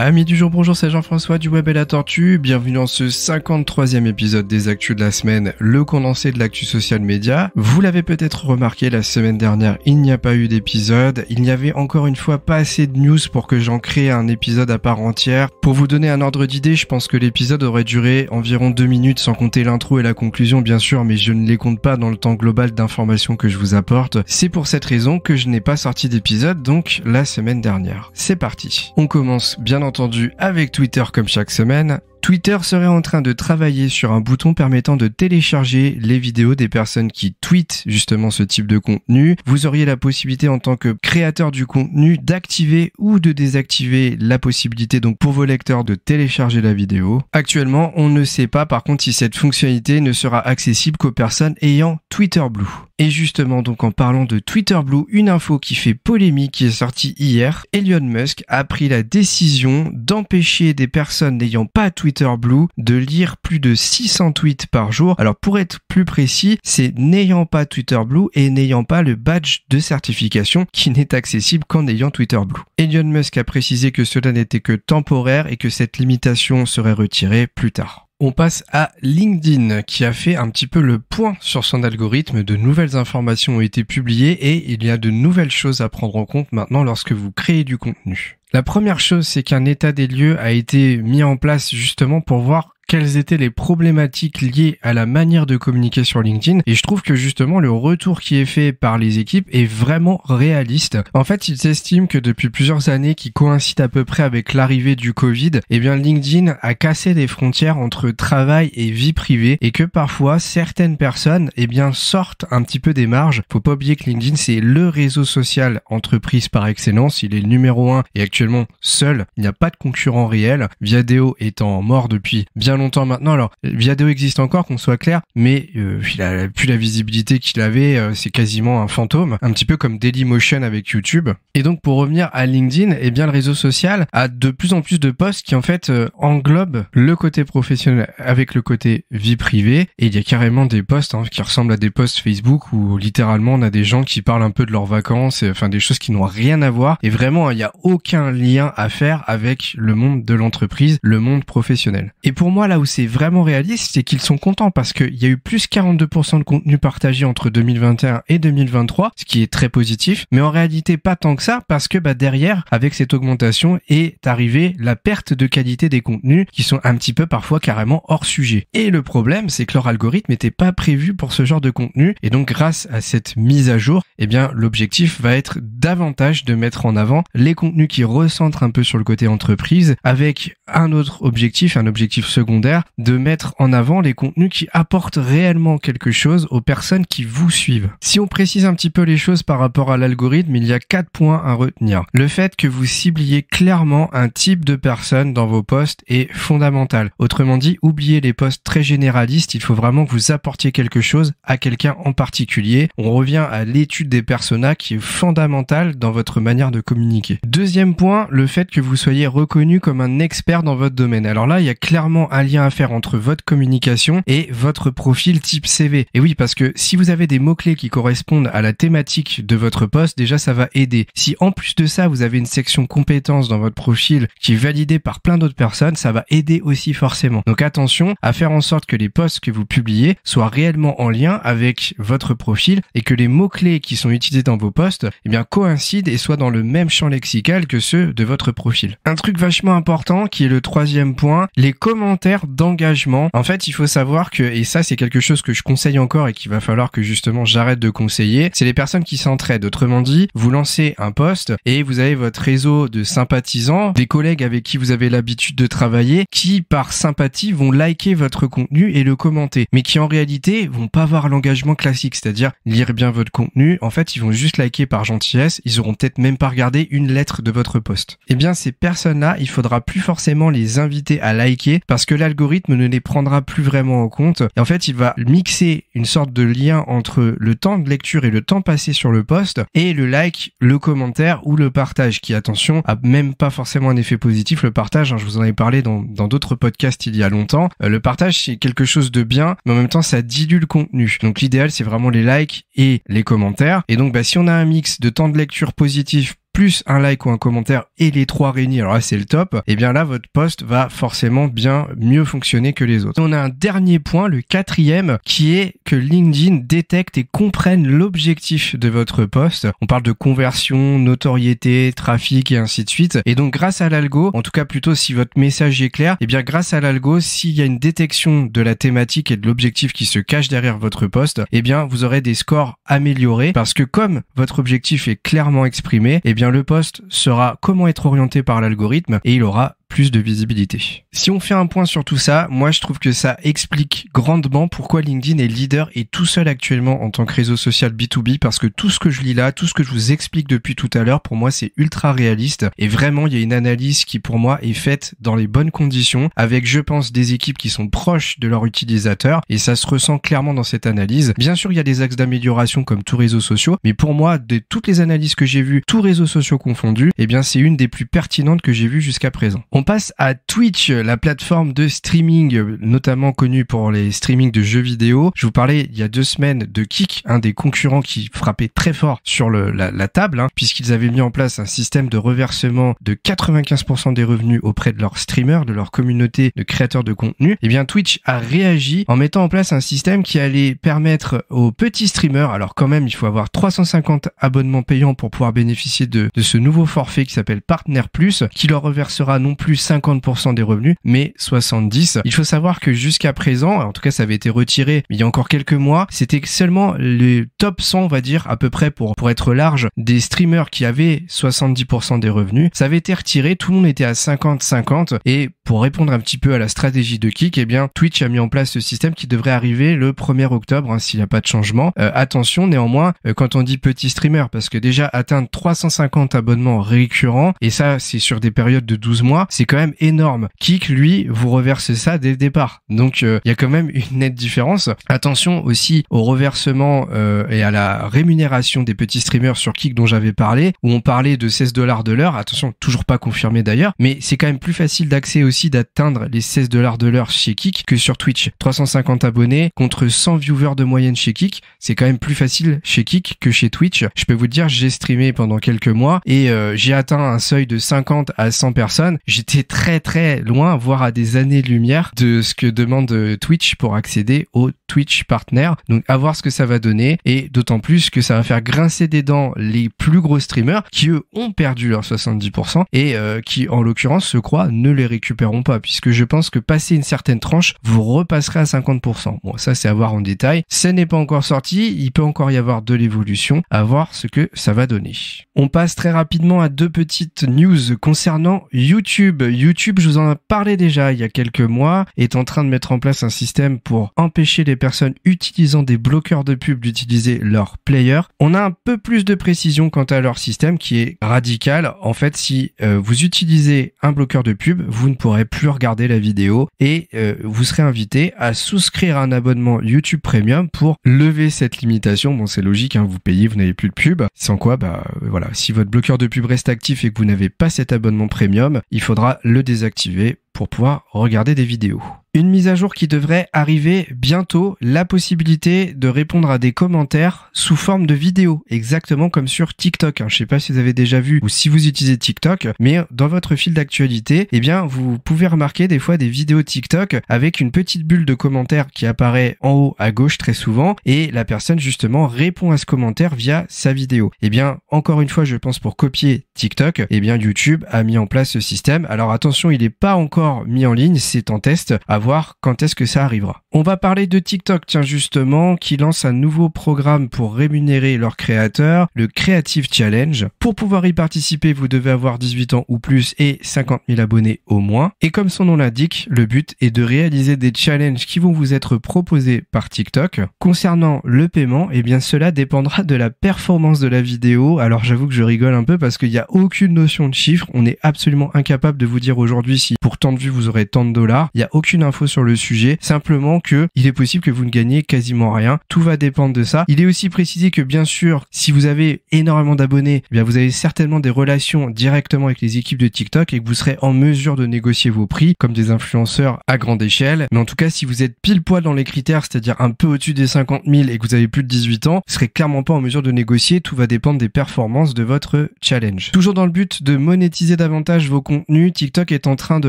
Amis du jour, bonjour, c'est Jean-François du Web et la Tortue. Bienvenue dans ce 53e épisode des Actus de la semaine, le condensé de l'actu social média. Vous l'avez peut-être remarqué, la semaine dernière, il n'y a pas eu d'épisode. Il n'y avait encore une fois pas assez de news pour que j'en crée un épisode à part entière. Pour vous donner un ordre d'idée, je pense que l'épisode aurait duré environ 2 minutes sans compter l'intro et la conclusion, bien sûr, mais je ne les compte pas dans le temps global d'informations que je vous apporte. C'est pour cette raison que je n'ai pas sorti d'épisode, donc la semaine dernière. C'est parti. On commence bien entendu avec Twitter comme chaque semaine. Twitter serait en train de travailler sur un bouton permettant de télécharger les vidéos des personnes qui tweetent justement ce type de contenu. Vous auriez la possibilité en tant que créateur du contenu d'activer ou de désactiver la possibilité donc pour vos lecteurs de télécharger la vidéo. Actuellement, on ne sait pas par contre si cette fonctionnalité ne sera accessible qu'aux personnes ayant Twitter Blue. Et justement, donc en parlant de Twitter Blue, une info qui fait polémique qui est sortie hier, Elon Musk a pris la décision d'empêcher des personnes n'ayant pas Twitter Blue de lire plus de 600 tweets par jour. Alors pour être plus précis, c'est n'ayant pas Twitter Blue et n'ayant pas le badge de certification qui n'est accessible qu'en ayant Twitter Blue. Elon Musk a précisé que cela n'était que temporaire et que cette limitation serait retirée plus tard. On passe à LinkedIn qui a fait un petit peu le point sur son algorithme. De nouvelles informations ont été publiées et il y a de nouvelles choses à prendre en compte maintenant lorsque vous créez du contenu. La première chose, c'est qu'un état des lieux a été mis en place justement pour voir quelles étaient les problématiques liées à la manière de communiquer sur LinkedIn. Et je trouve que justement le retour qui est fait par les équipes est vraiment réaliste. En fait, ils estiment que depuis plusieurs années, qui coïncident à peu près avec l'arrivée du Covid, eh bien LinkedIn a cassé les frontières entre travail et vie privée et que parfois certaines personnes eh bien sortent un petit peu des marges. Faut pas oublier que LinkedIn c'est le réseau social entreprise par excellence. Il est le numéro 1 et actuellement seul. Il n'y a pas de concurrent réel. Viadeo étant mort depuis bien longtemps maintenant. Alors, Viadeo existe encore, qu'on soit clair, mais il a plus la visibilité qu'il avait, c'est quasiment un fantôme, un petit peu comme Dailymotion avec YouTube. Et donc, pour revenir à LinkedIn, eh bien, le réseau social a de plus en plus de posts qui, en fait, englobent le côté professionnel avec le côté vie privée. Et il y a carrément des posts qui ressemblent à des posts Facebook où, littéralement, on a des gens qui parlent un peu de leurs vacances, enfin, des choses qui n'ont rien à voir. Et vraiment, il n'y a aucun lien à faire avec le monde de l'entreprise, le monde professionnel. Et pour moi, là où c'est vraiment réaliste, c'est qu'ils sont contents parce qu'il y a eu plus 42% de contenu partagé entre 2021 et 2023, ce qui est très positif, mais en réalité pas tant que ça parce que derrière, avec cette augmentation, est arrivée la perte de qualité des contenus qui sont un petit peu parfois carrément hors sujet. Et le problème, c'est que leur algorithme n'était pas prévu pour ce genre de contenu et donc grâce à cette mise à jour, eh bien l'objectif va être davantage de mettre en avant les contenus qui recentrent un peu sur le côté entreprise avec un autre objectif, un objectif secondaire, de mettre en avant les contenus qui apportent réellement quelque chose aux personnes qui vous suivent. Si on précise un petit peu les choses par rapport à l'algorithme, il y a 4 points à retenir. Le fait que vous cibliez clairement un type de personne dans vos posts est fondamental. Autrement dit, oubliez les posts très généralistes, il faut vraiment que vous apportiez quelque chose à quelqu'un en particulier. On revient à l'étude des personas qui est fondamentale dans votre manière de communiquer. Deuxième point, le fait que vous soyez reconnu comme un expert dans votre domaine. Alors là, il y a clairement un lien à faire entre votre communication et votre profil type CV. Et oui, parce que si vous avez des mots-clés qui correspondent à la thématique de votre poste, déjà ça va aider. Si en plus de ça, vous avez une section compétences dans votre profil qui est validée par plein d'autres personnes, ça va aider aussi forcément. Donc attention à faire en sorte que les posts que vous publiez soient réellement en lien avec votre profil et que les mots-clés qui sont utilisés dans vos posts eh bien coïncident et soient dans le même champ lexical que ceux de votre profil. Un truc vachement important qui est le 3e point, les commentaires d'engagement. En fait, il faut savoir que, et ça c'est quelque chose que je conseille encore et qu'il va falloir que justement j'arrête de conseiller, c'est les personnes qui s'entraident. Autrement dit, vous lancez un post et vous avez votre réseau de sympathisants, des collègues avec qui vous avez l'habitude de travailler, qui par sympathie vont liker votre contenu et le commenter, mais qui en réalité vont pas avoir l'engagement classique, c'est-à-dire lire bien votre contenu. En fait, ils vont juste liker par gentillesse, ils auront peut-être même pas regardé une lettre de votre post. Eh bien, ces personnes-là, il faudra plus forcément les inviter à liker parce que l'algorithme ne les prendra plus vraiment en compte. Et en fait, il va mixer une sorte de lien entre le temps de lecture et le temps passé sur le post et le like, le commentaire ou le partage qui, attention, a même pas forcément un effet positif. Le partage, je vous en ai parlé dans d'autres podcasts il y a longtemps. Le partage, c'est quelque chose de bien, mais en même temps, ça dilue le contenu. Donc l'idéal, c'est vraiment les likes et les commentaires. Et donc, si on a un mix de temps de lecture positif plus un like ou un commentaire et les 3 réunis, alors là c'est le top, et bien là votre post va forcément bien mieux fonctionner que les autres. On a un dernier point, le 4e, qui est que LinkedIn détecte et comprenne l'objectif de votre post. On parle de conversion, notoriété, trafic et ainsi de suite. Et donc grâce à l'algo, en tout cas plutôt si votre message est clair, et bien grâce à l'algo, s'il y a une détection de la thématique et de l'objectif qui se cache derrière votre post, et bien vous aurez des scores améliorés parce que comme votre objectif est clairement exprimé, et bien le post sera comment être orienté par l'algorithme et il aura plus de visibilité. Si on fait un point sur tout ça, moi je trouve que ça explique grandement pourquoi LinkedIn est leader et tout seul actuellement en tant que réseau social B2B, parce que tout ce que je lis là, tout ce que je vous explique depuis tout à l'heure, pour moi c'est ultra réaliste et vraiment il y a une analyse qui pour moi est faite dans les bonnes conditions avec, je pense, des équipes qui sont proches de leurs utilisateurs et ça se ressent clairement dans cette analyse. Bien sûr il y a des axes d'amélioration comme tous réseaux sociaux, mais pour moi de toutes les analyses que j'ai vues, tous réseaux sociaux confondus, eh bien c'est une des plus pertinentes que j'ai vues jusqu'à présent. On passe à Twitch, la plateforme de streaming, notamment connue pour les streamings de jeux vidéo. Je vous parlais il y a 2 semaines de Kick, un des concurrents qui frappait très fort sur la table, puisqu'ils avaient mis en place un système de reversement de 95% des revenus auprès de leurs streamers, de leur communauté de créateurs de contenu. Et bien Twitch a réagi en mettant en place un système qui allait permettre aux petits streamers, alors quand même il faut avoir 350 abonnements payants pour pouvoir bénéficier de ce nouveau forfait qui s'appelle Partner Plus, qui leur reversera non plus 50% des revenus, mais 70%. Il faut savoir que jusqu'à présent, en tout cas ça avait été retiré, mais il y a encore quelques mois, c'était seulement le top 100, on va dire, à peu près pour être large, des streamers qui avaient 70% des revenus. Ça avait été retiré, tout le monde était à 50-50, et pour répondre un petit peu à la stratégie de Kick, eh bien Twitch a mis en place ce système qui devrait arriver le 1er octobre, s'il n'y a pas de changement. Attention néanmoins, quand on dit petit streamer, parce que déjà atteindre 350 abonnements récurrents, et ça c'est sur des périodes de 12 mois, c'est quand même énorme. Kick, lui, vous reverse ça dès le départ. Donc, il y a quand même une nette différence. Attention aussi au reversement et à la rémunération des petits streamers sur Kick dont j'avais parlé, où on parlait de $16 de l'heure. Attention, toujours pas confirmé d'ailleurs, mais c'est quand même plus facile d'accès aussi d'atteindre les $16 de l'heure chez Kick que sur Twitch. 350 abonnés contre 100 viewers de moyenne chez Kick, c'est quand même plus facile chez Kick que chez Twitch. Je peux vous dire, j'ai streamé pendant quelques mois et j'ai atteint un seuil de 50 à 100 personnes. J'étais très loin, voire à des années-lumière de ce que demande Twitch pour accéder au Twitch Partner. Donc à voir ce que ça va donner, et d'autant plus que ça va faire grincer des dents les plus gros streamers qui eux ont perdu leurs 70% et qui en l'occurrence, je crois, ne les récupéreront pas, puisque je pense que passé une certaine tranche, vous repasserez à 50%. Bon, ça c'est à voir en détail. Ça n'est pas encore sorti, il peut encore y avoir de l'évolution, à voir ce que ça va donner. On passe très rapidement à 2 petites news concernant YouTube. YouTube, je vous en ai parlé déjà il y a quelques mois, est en train de mettre en place un système pour empêcher les personnes utilisant des bloqueurs de pub d'utiliser leur player. On a un peu plus de précision quant à leur système qui est radical. En fait, si vous utilisez un bloqueur de pub, vous ne pourrez plus regarder la vidéo et vous serez invité à souscrire à un abonnement YouTube Premium pour lever cette limitation. Bon, c'est logique, vous payez, vous n'avez plus de pub. Sans quoi, voilà, si votre bloqueur de pub reste actif et que vous n'avez pas cet abonnement Premium, il faudra le désactiver pour pouvoir regarder des vidéos. Une mise à jour qui devrait arriver bientôt, la possibilité de répondre à des commentaires sous forme de vidéo, exactement comme sur TikTok. Je sais pas si vous avez déjà vu ou si vous utilisez TikTok, mais dans votre fil d'actualité, eh bien, vous pouvez remarquer des fois des vidéos TikTok avec une petite bulle de commentaires qui apparaît en haut à gauche très souvent, et la personne justement répond à ce commentaire via sa vidéo. Eh bien, encore une fois, je pense pour copier TikTok, eh bien, YouTube a mis en place ce système. Alors attention, il n'est pas encore mis en ligne, c'est en test, à voir quand est-ce que ça arrivera. On va parler de TikTok, tiens justement, qui lance un nouveau programme pour rémunérer leurs créateurs, le Creative Challenge. Pour pouvoir y participer, vous devez avoir 18 ans ou plus et 50 000 abonnés au moins. Et comme son nom l'indique, le but est de réaliser des challenges qui vont vous être proposés par TikTok. Concernant le paiement, eh bien cela dépendra de la performance de la vidéo. Alors j'avoue que je rigole un peu parce qu'il n'y a aucune notion de chiffre. On est absolument incapable de vous dire aujourd'hui si pour tant de vues vous aurez tant de dollars. Il n'y a aucune d'infos sur le sujet, simplement que il est possible que vous ne gagnez quasiment rien. Tout va dépendre de ça. Il est aussi précisé que bien sûr, si vous avez énormément d'abonnés, eh bien vous avez certainement des relations directement avec les équipes de TikTok et que vous serez en mesure de négocier vos prix comme des influenceurs à grande échelle. Mais en tout cas, si vous êtes pile poil dans les critères, c'est-à-dire un peu au-dessus des 50 000 et que vous avez plus de 18 ans, vous serez clairement pas en mesure de négocier. Tout va dépendre des performances de votre challenge. Toujours dans le but de monétiser davantage vos contenus, TikTok est en train de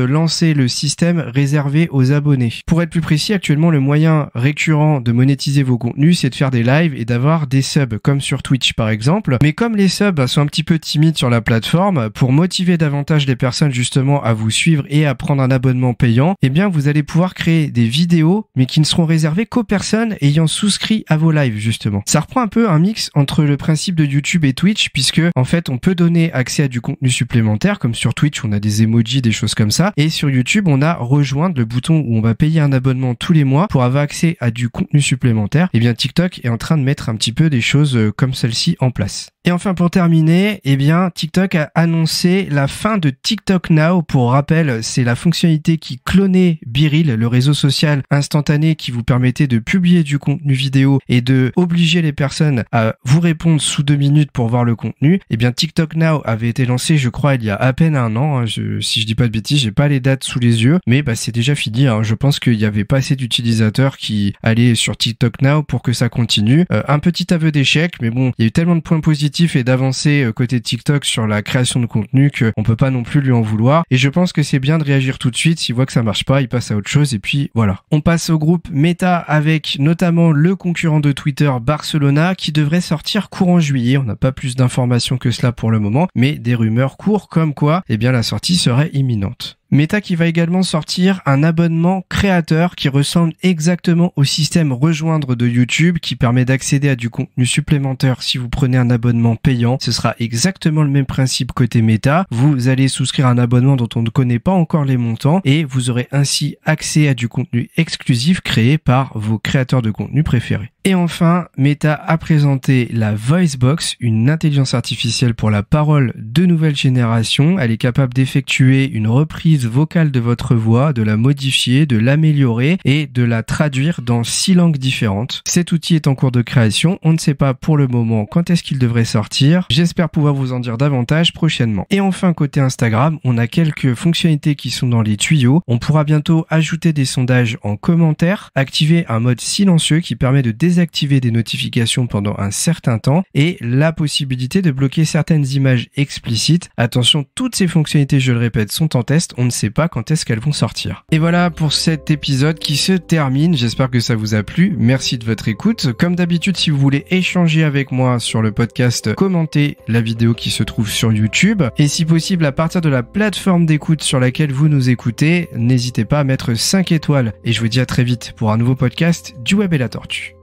lancer le système réservé aux abonnés. Pour être plus précis, actuellement, le moyen récurrent de monétiser vos contenus, c'est de faire des lives et d'avoir des subs, comme sur Twitch par exemple. Mais comme les subs sont un petit peu timides sur la plateforme, pour motiver davantage les personnes justement à vous suivre et à prendre un abonnement payant, eh bien vous allez pouvoir créer des vidéos, mais qui ne seront réservées qu'aux personnes ayant souscrit à vos lives justement. Ça reprend un peu un mix entre le principe de YouTube et Twitch, puisque en fait on peut donner accès à du contenu supplémentaire, comme sur Twitch on a des emojis, des choses comme ça, et sur YouTube on a rejoindre, le bouton où on va payer un abonnement tous les mois pour avoir accès à du contenu supplémentaire. Et bien TikTok est en train de mettre un petit peu des choses comme celle-ci en place. Et enfin pour terminer, eh bien TikTok a annoncé la fin de TikTok Now. Pour rappel, c'est la fonctionnalité qui clonait BeReal, le réseau social instantané qui vous permettait de publier du contenu vidéo et de obliger les personnes à vous répondre sous 2 minutes pour voir le contenu. Eh bien TikTok Now avait été lancé, je crois, il y a à peine un an. Si je dis pas de bêtises, j'ai pas les dates sous les yeux, mais c'est déjà fini. Je pense qu'il y avait pas assez d'utilisateurs qui allaient sur TikTok Now pour que ça continue. Un petit aveu d'échec, mais bon, il y a eu tellement de points positifs et d'avancées côté TikTok sur la création de contenu qu'on peut pas non plus lui en vouloir. Et je pense que c'est bien de réagir tout de suite. S'il voit que ça marche pas, il passe à autre chose et puis voilà. On passe au groupe Meta avec notamment le concurrent de Twitter, Barcelona, qui devrait sortir courant juillet. On n'a pas plus d'informations que cela pour le moment, mais des rumeurs courent comme quoi, eh bien la sortie serait imminente. Meta qui va également sortir un abonnement créateur qui ressemble exactement au système rejoindre de YouTube, qui permet d'accéder à du contenu supplémentaire si vous prenez un abonnement payant. Ce sera exactement le même principe côté Meta. Vous allez souscrire un abonnement dont on ne connaît pas encore les montants et vous aurez ainsi accès à du contenu exclusif créé par vos créateurs de contenu préférés. Et enfin, Meta a présenté la VoiceBox, une intelligence artificielle pour la parole de nouvelle génération. Elle est capable d'effectuer une reprise vocale de votre voix, de la modifier, de l'améliorer et de la traduire dans 6 langues différentes. Cet outil est en cours de création. On ne sait pas pour le moment quand est-ce qu'il devrait sortir. J'espère pouvoir vous en dire davantage prochainement. Et enfin, côté Instagram, on a quelques fonctionnalités qui sont dans les tuyaux. On pourra bientôt ajouter des sondages en commentaire, activer un mode silencieux qui permet de désactiver des notifications pendant un certain temps et la possibilité de bloquer certaines images explicites. Attention, toutes ces fonctionnalités, je le répète, sont en test. On ne sait pas quand est-ce qu'elles vont sortir. Et voilà pour cet épisode qui se termine. J'espère que ça vous a plu. Merci de votre écoute. Comme d'habitude, si vous voulez échanger avec moi sur le podcast, commentez la vidéo qui se trouve sur YouTube. Et si possible, à partir de la plateforme d'écoute sur laquelle vous nous écoutez, n'hésitez pas à mettre 5 étoiles. Et je vous dis à très vite pour un nouveau podcast du Web et la Tortue.